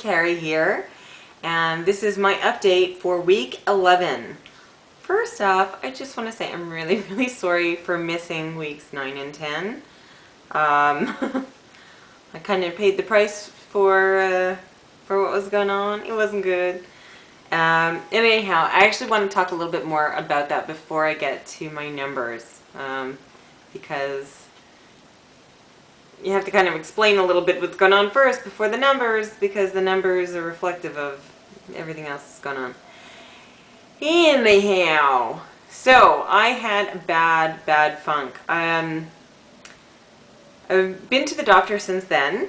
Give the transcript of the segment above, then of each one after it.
Carrie here, and this is my update for week 11. First off, I just want to say I'm really sorry for missing weeks 9 and 10. I kind of paid the price for what was going on. It wasn't good. And anyhow, I actually want to talk a little bit more about that before I get to my numbers, because you have to kind of explain a little bit what's going on first before the numbers, because the numbers are reflective of everything else that's going on. Anyhow, so I had a bad funk. I've been to the doctor since then,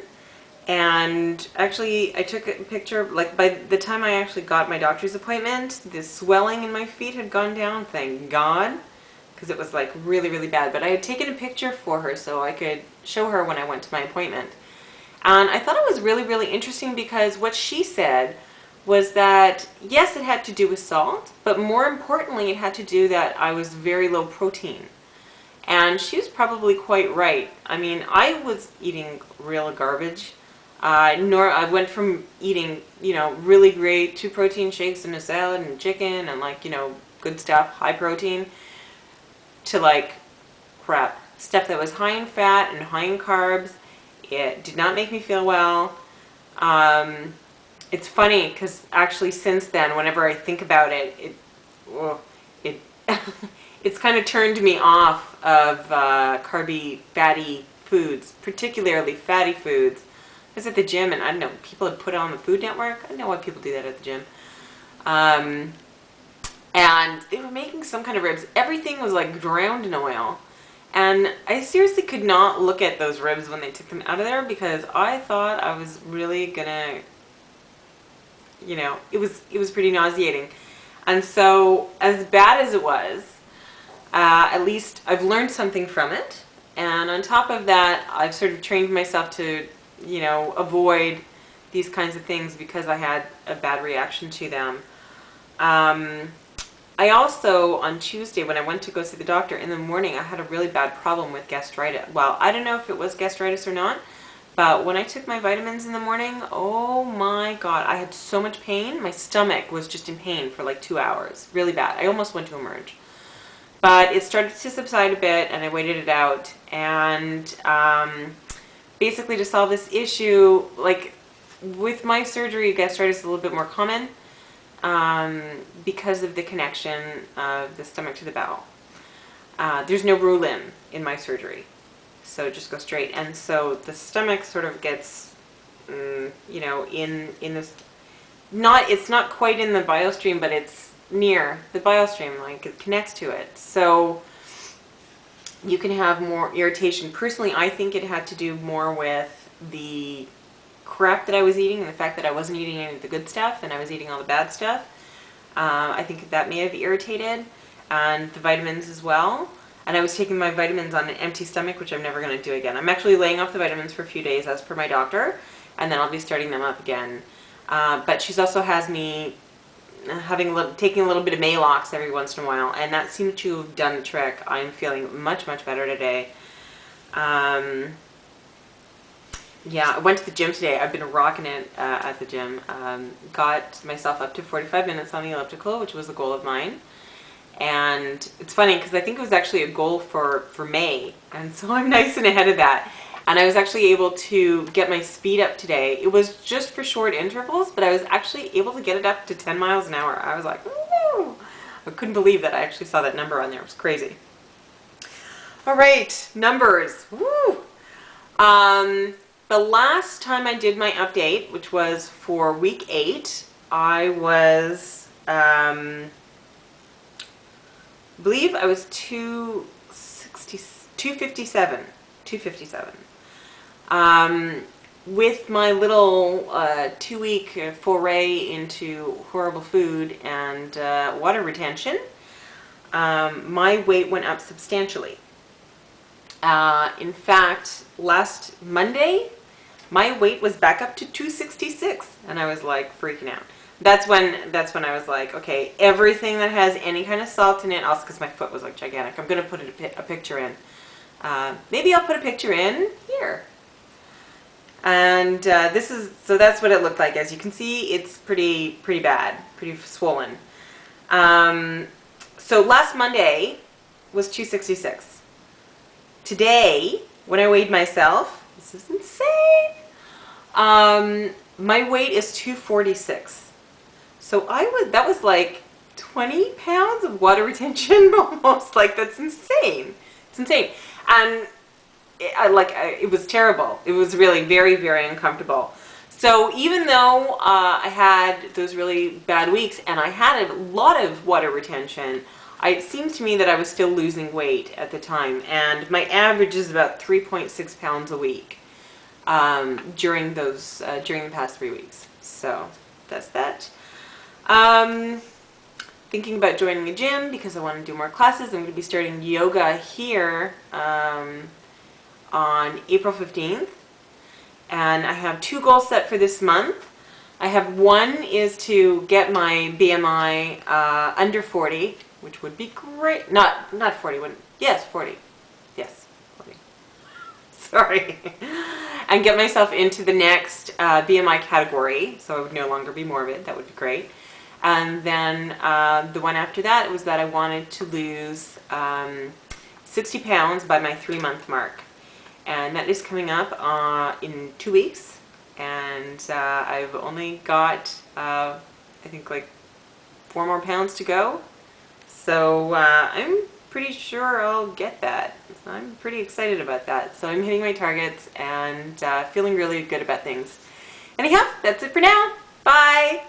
and actually I took a picture, like by the time I actually got my doctor's appointment, the swelling in my feet had gone down, thank God, because it was like really bad. But I had taken a picture for her so I could show her when I went to my appointment. And I thought it was really interesting, because what she said was that, yes, it had to do with salt, but more importantly, it had to do that I was very low protein. And she was probably quite right. I mean, I was eating real garbage. I went from eating, really great 2 protein shakes and a salad and chicken and good stuff, high protein, to like crap. Stuff that was high in fat and high in carbs. It did not make me feel well. It's funny because actually since then, whenever I think about it, it's kind of turned me off of carby, fatty foods, particularly fatty foods. I was at the gym, and I don't know, people had put on the Food Network. I don't know why people do that at the gym. And they were making some kind of ribs. Everything was like drowned in oil. And I seriously could not look at those ribs when they took them out of there, because I thought I was really gonna, it was pretty nauseating. And so, as bad as it was, at least I've learned something from it. And on top of that, I've sort of trained myself to, avoid these kinds of things because I had a bad reaction to them. I also, on Tuesday, when I went to go see the doctor in the morning, I had a really bad problem with gastritis. Well, I don't know if it was gastritis or not, but when I took my vitamins in the morning, oh my God, I had so much pain. My stomach was just in pain for like 2 hours. Really bad. I almost went to emerge. But it started to subside a bit, and I waited it out. And basically, to solve this issue, like with my surgery, gastritis is a little bit more common. Because of the connection of the stomach to the bowel. There's no rule in my surgery, so just go straight. And so the stomach sort of gets, in this, it's not quite in the bile stream, but it's near the bile stream, like it connects to it. So you can have more irritation. Personally, I think it had to do more with the crap that I was eating and the fact that I wasn't eating any of the good stuff and I was eating all the bad stuff. I think that may have irritated, and the vitamins as well. And I was taking my vitamins on an empty stomach, which I'm never going to do again. I'm actually laying off the vitamins for a few days as per my doctor, and then I'll be starting them up again. But she's also has me taking a little bit of Malox every once in a while, and that seemed to have done the trick. I'm feeling much better today. Yeah, I went to the gym today. I've been rocking it at the gym. Got myself up to 45 minutes on the elliptical, which was a goal of mine. And it's funny because I think it was actually a goal for May. And so I'm nice and ahead of that. And I was actually able to get my speed up today. It was just for short intervals, but I was actually able to get it up to 10 miles an hour. I was like, woo! I couldn't believe that I actually saw that number on there. It was crazy. All right, numbers. Woo! The last time I did my update, which was for week 8, I was, I believe I was 257. With my little 2-week foray into horrible food and water retention, my weight went up substantially. In fact, last Monday, my weight was back up to 266, and I was like freaking out. That's when I was like, okay, everything that has any kind of salt in it, also because my foot was like gigantic. I'm gonna put a picture in. Maybe I'll put a picture in here. And that's what it looked like. As you can see, it's pretty bad, pretty swollen. So last Monday was 266. Today, when I weighed myself, this is insane. My weight is 246. So that was like 20 pounds of water retention almost. Like, that's insane. It's insane. And it was terrible. It was really very, very uncomfortable. So even though I had those really bad weeks and I had a lot of water retention, it seems to me that I was still losing weight at the time. And my average is about 3.6 pounds a week during the past 3 weeks. So that's that. Thinking about joining a gym because I want to do more classes. I'm going to be starting yoga here on April 15th. And I have 2 goals set for this month. I have one is to get my BMI under 40, which would be great. Not 40, yes, 40. Yes, 40. Sorry. And get myself into the next BMI category, so I would no longer be morbid. That would be great. And then the one after that was that I wanted to lose 60 pounds by my 3-month mark. And that is coming up in 2 weeks. And I've only got, I think, like 4 more pounds to go. So I'm pretty sure I'll get that. So I'm pretty excited about that. So I'm hitting my targets and feeling really good about things. Anyhow, that's it for now. Bye!